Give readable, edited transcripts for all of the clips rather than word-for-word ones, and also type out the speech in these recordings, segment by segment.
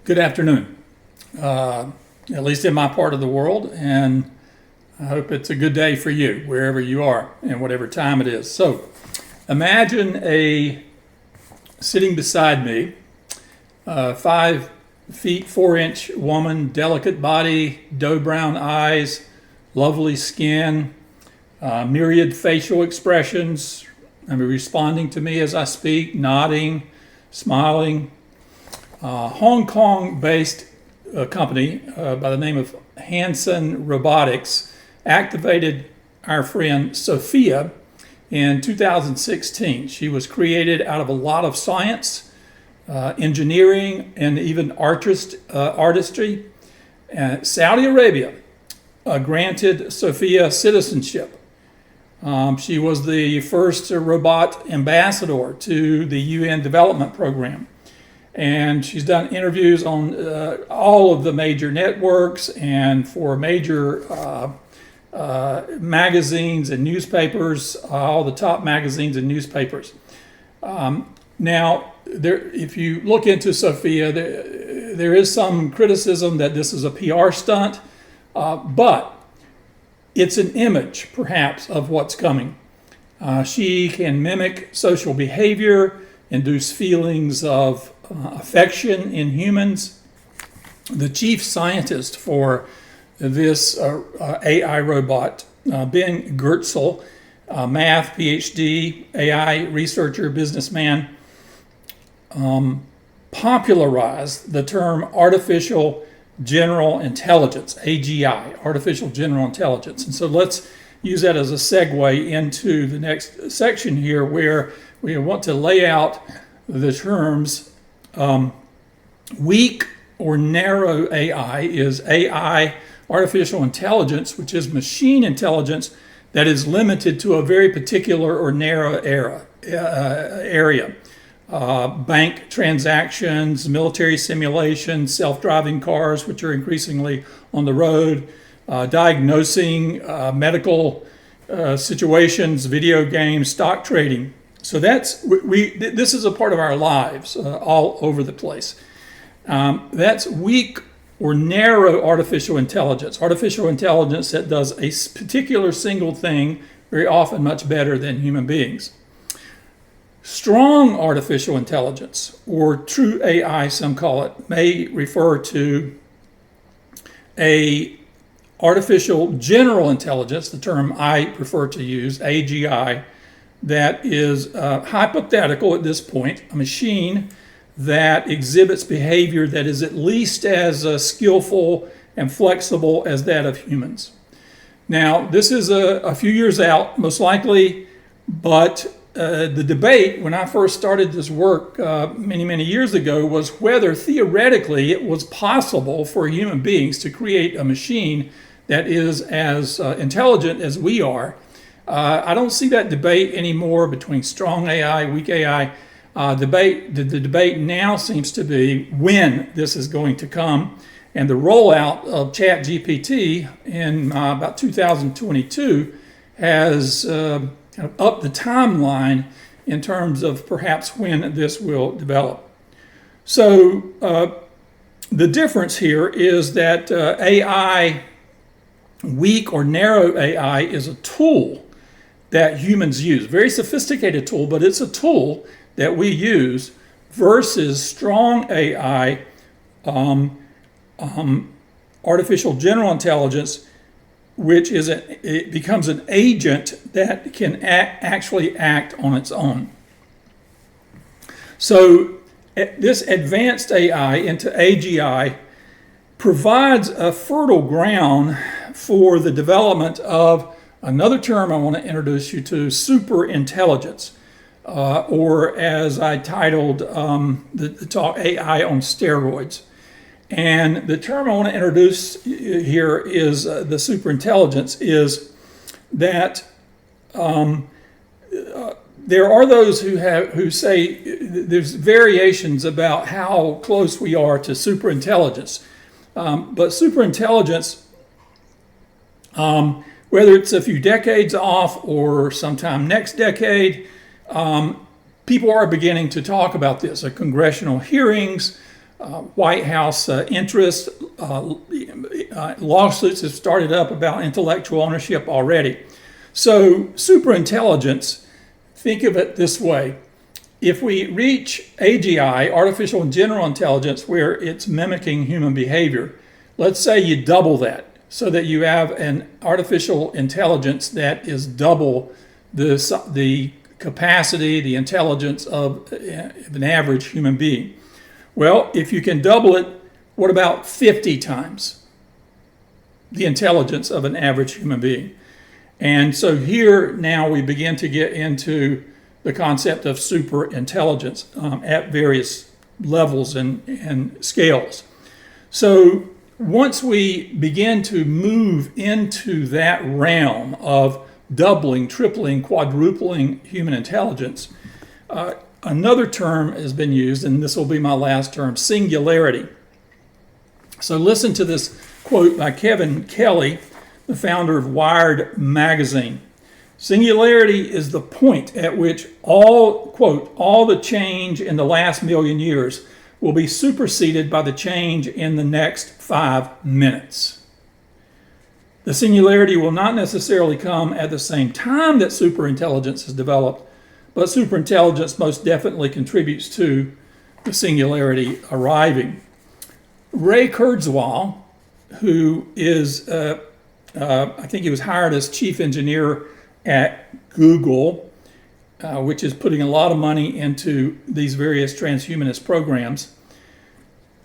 Good afternoon, at least in my part of the world, and I hope it's a good day for you, wherever you are and whatever time it is. So, imagine sitting beside me, 5 feet 4-inch woman, delicate body, doe brown eyes, lovely skin, myriad facial expressions, responding to me as I speak, nodding, smiling. Hong Kong-based company by the name of Hanson Robotics activated our friend Sophia in 2016. She was created out of a lot of science, engineering, and even artistry. Saudi Arabia granted Sophia citizenship. She was the first robot ambassador to the UN Development Program. And she's done interviews on all of the major networks and for major magazines and newspapers, all the top magazines and newspapers. Now, if you look into Sophia, there is some criticism that this is a PR stunt, but it's an image, perhaps, of what's coming. She can mimic social behavior, induce feelings of affection in humans. The chief scientist for this AI robot, Ben Goertzel, math PhD, AI researcher, businessman, popularized the term artificial general intelligence, AGI, artificial general intelligence. And so let's use that as a segue into the next section here, where we want to lay out the terms. Weak or narrow AI is AI, artificial intelligence, which is machine intelligence that is limited to a very particular or narrow area. Bank transactions, military simulations, self-driving cars, which are increasingly on the road, diagnosing medical situations, video games, stock trading. So this is a part of our lives all over the place. That's weak or narrow artificial intelligence. Artificial intelligence that does a particular single thing very often much better than human beings. Strong artificial intelligence, or true AI, some call it, may refer to a artificial general intelligence, the term I prefer to use, AGI, that is hypothetical at this point, a machine that exhibits behavior that is at least as skillful and flexible as that of humans. Now, this is a few years out, most likely, but the debate when I first started this work many years ago was whether theoretically it was possible for human beings to create a machine that is as intelligent as we are. I don't see that debate anymore between strong AI, weak AI. The debate now seems to be when this is going to come. And the rollout of ChatGPT in about 2022 has kind of upped the timeline in terms of perhaps when this will develop. So the difference here is that AI, weak or narrow AI, is a tool that humans use. Very sophisticated tool, but it's a tool that we use versus strong AI, artificial general intelligence, which is it becomes an agent that can actually act on its own. So this advanced AI into AGI provides a fertile ground for the development of another term I want to introduce you to, superintelligence, or as I titled the talk, AI on steroids. And the term I want to introduce here is the superintelligence, is that there are those who say there's variations about how close we are to superintelligence. But superintelligence, whether it's a few decades off or sometime next decade, people are beginning to talk about this. Congressional hearings, White House interest. Lawsuits have started up about intellectual ownership already. So superintelligence, think of it this way. If we reach AGI, artificial general intelligence, where it's mimicking human behavior, let's say you double that so that you have an artificial intelligence that is double the capacity, the intelligence of an average human being. Well, if you can double it, what about 50 times the intelligence of an average human being? And so here now we begin to get into the concept of superintelligence at various levels and scales. So once we begin to move into that realm of doubling, tripling, quadrupling human intelligence, another term has been used, and this will be my last term, singularity. So listen to this quote by Kevin Kelly, the founder of Wired magazine. Singularity is the point at which all, quote, all the change in the last million years will be superseded by the change in the next 5 minutes. The singularity will not necessarily come at the same time that superintelligence is developed, but superintelligence most definitely contributes to the singularity arriving. Ray Kurzweil, who is, I think he was hired as chief engineer at Google, which is putting a lot of money into these various transhumanist programs,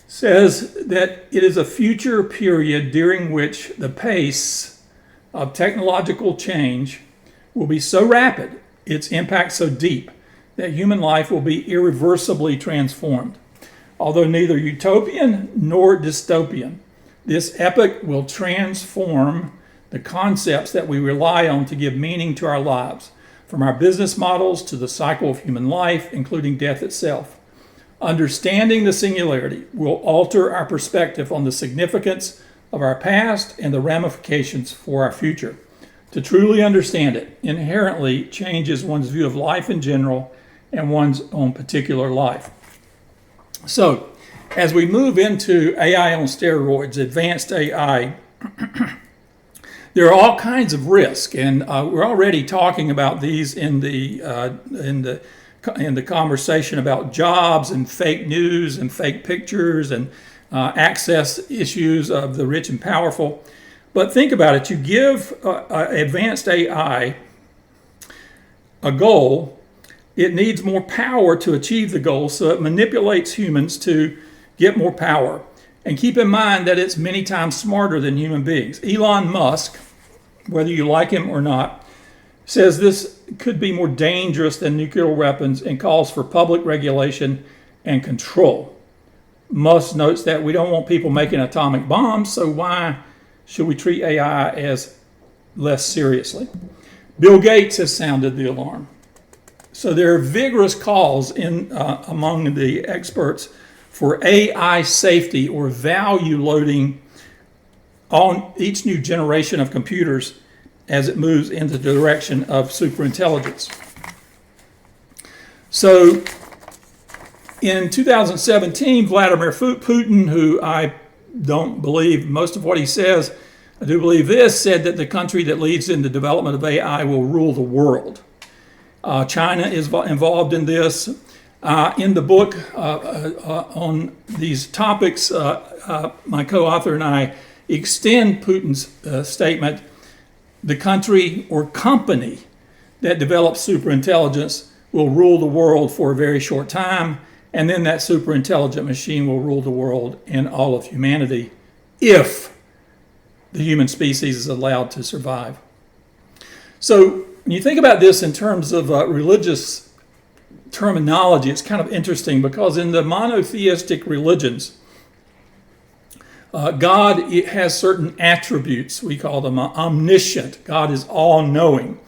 says that it is a future period during which the pace of technological change will be so rapid, its impact so deep, that human life will be irreversibly transformed. Although neither utopian nor dystopian, this epoch will transform the concepts that we rely on to give meaning to our lives, from our business models to the cycle of human life, including death itself. Understanding the singularity will alter our perspective on the significance of our past and the ramifications for our future. To truly understand it inherently changes one's view of life in general and one's own particular life. So, as we move into AI on steroids, advanced AI, there are all kinds of risks, and we're already talking about these in the conversation about jobs and fake news and fake pictures and access issues of the rich and powerful. But think about it: you give advanced AI a goal, it needs more power to achieve the goal, so it manipulates humans to get more power. And keep in mind that it's many times smarter than human beings. Elon Musk, whether you like him or not, says this could be more dangerous than nuclear weapons and calls for public regulation and control. Musk notes that we don't want people making atomic bombs, so why should we treat AI as less seriously? Bill Gates has sounded the alarm. So there are vigorous calls among the experts for AI safety or value loading on each new generation of computers as it moves into the direction of superintelligence. So in 2017, Vladimir Putin, who I don't believe most of what he says, I do believe this, said that the country that leads in the development of AI will rule the world. China is involved in this. In the book on these topics, my co-author and I extend Putin's statement. The country or company that develops superintelligence will rule the world for a very short time, and then that superintelligent machine will rule the world and all of humanity if the human species is allowed to survive. So when you think about this in terms of religious terminology, it's kind of interesting because in the monotheistic religions, God has certain attributes. We call them omniscient. God is all-knowing.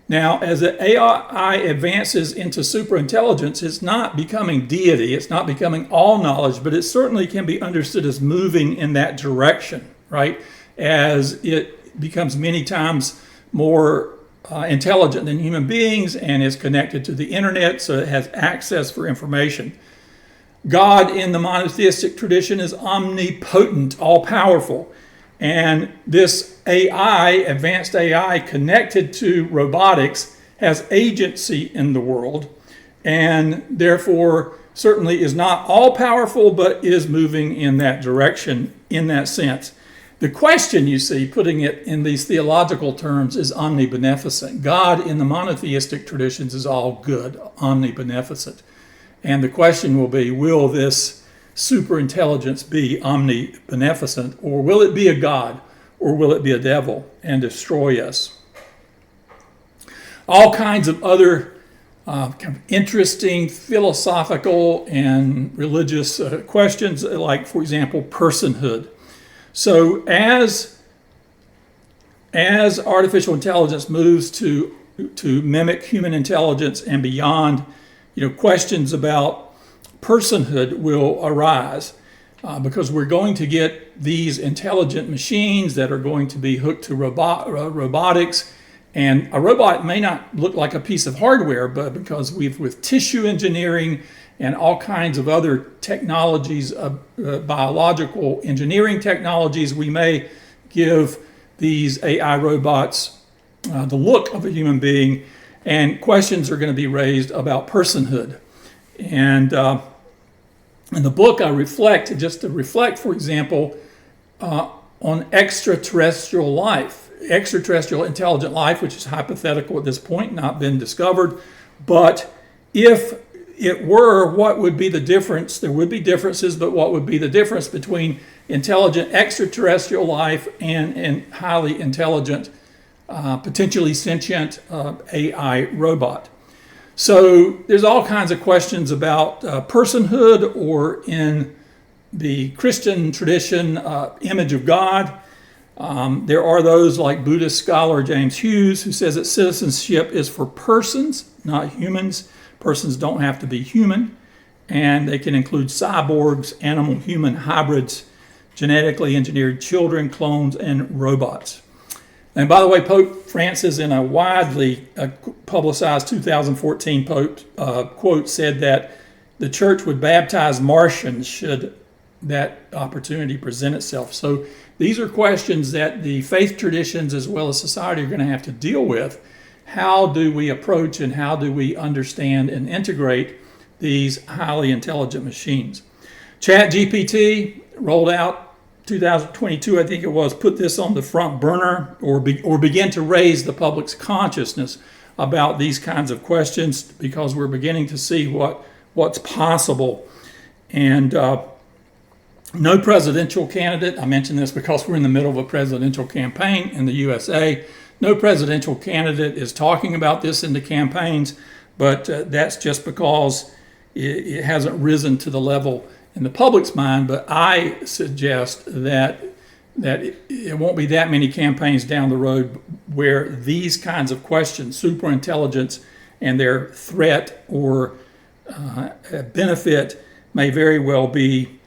Now, as the AI advances into superintelligence, it's not becoming deity. It's not becoming all-knowledge, but it certainly can be understood as moving in that direction, right? As it becomes many times more intelligent than human beings and is connected to the internet, so it has access for information. God in the monotheistic tradition is omnipotent, all-powerful. And this AI, advanced AI connected to robotics, has agency in the world, and therefore certainly is not all-powerful, but is moving in that direction in that sense. The question, you see, putting it in these theological terms, is omnibeneficent. God in the monotheistic traditions is all good, omnibeneficent. And the question will be, will this superintelligence be omnibeneficent, or will it be a god, or will it be a devil and destroy us? All kinds of other kind of interesting philosophical and religious questions, like, for example, personhood. So as artificial intelligence moves to mimic human intelligence and beyond, questions about personhood will arise because we're going to get these intelligent machines that are going to be hooked to robotics. And a robot may not look like a piece of hardware, but because with tissue engineering and all kinds of other technologies, biological engineering technologies, we may give these AI robots the look of a human being, and questions are going to be raised about personhood. And in the book, I reflect, for example, on extraterrestrial life, extraterrestrial intelligent life, which is hypothetical at this point, not been discovered. But if it were, what would be the difference? There would be differences, but what would be the difference between intelligent extraterrestrial life and highly intelligent, potentially sentient AI robot? So there's all kinds of questions about personhood, or in the Christian tradition, image of God. There are those like Buddhist scholar James Hughes, who says that citizenship is for persons, not humans. Persons don't have to be human, and they can include cyborgs, animal-human hybrids, genetically engineered children, clones, and robots. And by the way, Pope Francis, in a widely publicized 2014 Pope quote, said that the church would baptize Martians should that opportunity present itself. So these are questions that the faith traditions as well as society are going to have to deal with. How do we approach and how do we understand and integrate these highly intelligent machines? ChatGPT rolled out 2022, I think it was, put this on the front burner, or begin to raise the public's consciousness about these kinds of questions, because we're beginning to see what's possible. And no presidential candidate, I mention this because we're in the middle of a presidential campaign in the USA, no presidential candidate is talking about this in the campaigns, but that's just because it hasn't risen to the level in the public's mind. But I suggest that it won't be that many campaigns down the road where these kinds of questions, superintelligence and their threat or benefit, may very well be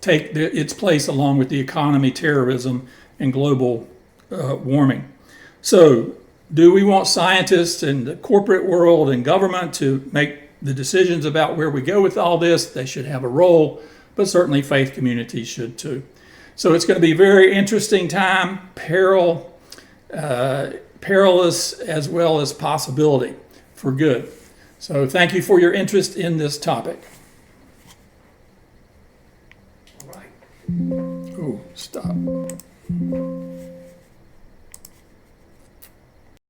take its place along with the economy, terrorism, and global warming. So, do we want scientists in the corporate world and government to make the decisions about where we go with all this? They should have a role, but certainly faith communities should too. So it's going to be a very interesting time, perilous as well as possibility for good. So thank you for your interest in this topic. All right. Oh, stop.